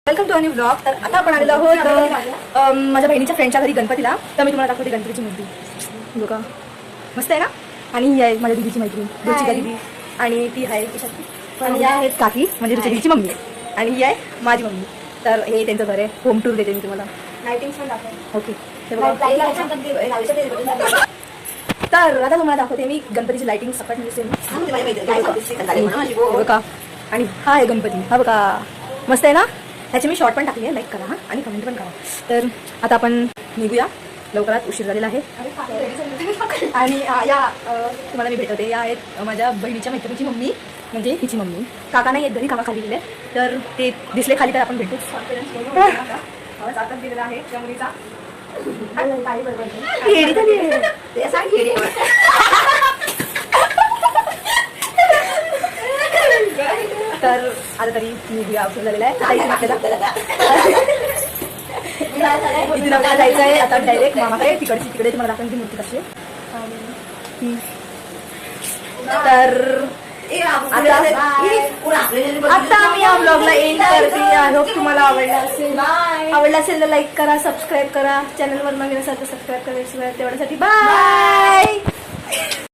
Welcome to a new blog. तर आता आपण आलेलो आहोत माझ्या बहिणीच्या फ्रेंडच्या घरी गणपतीला. तर मी तुम्हाला दाखवते गणपतीची मूर्ती. बघा मस्त आहे ना. आणि ही आहे माझ्या दीदीची मैत्रीण रुचिका दीदी. आणि ती आहे आणि या आहेत काकी म्हणजे रुचिका दीदीची मम्मी. आणि ही आहे माझी मम्मी. तर हे त्यांचं घर आहे. होम टूर देते मी तुम्हाला. लाइटिंग्स पण दाखवते. ओके. तर आता तुम्हाला दाखवते मी गणपतीची लाइटिंग सकट बघा. आणि हा आहे गणपती. हा बघा मस्त आहे ना. ह्याची मी शॉर्ट पण टाकली आहे. लाईक करा आणि कमेंट पण करा. तर आता आपण निघूया. लवकरात उशीर झालेला आहे. आणि या तुम्हाला मी भेटवते. या आहेत माझ्या बहिणीच्या मैत्रिणीची मम्मी म्हणजे हिची मम्मी. काका नाही येत घरी. काका खाली गेले. तर ते दिसले खाली तर आपण भेटू. दिलेला आहे त्या मुलीचा. तर आता तरी मी औषध झालेला आहे. आपल्याला जायचं आहे आता डायरेक्ट मामाकडे. तिकडे तुम्हाला दाखवून ती मूर्ती कशी आहे. तर आता मी या ब्लॉगला एंड करते. आय होप तुम्हाला आवडला असेल तर लाईक करा, सबस्क्राईब करा. चॅनलवर नवीन असेल तर सबस्क्राईब करा. तेवढ्यासाठी बाय.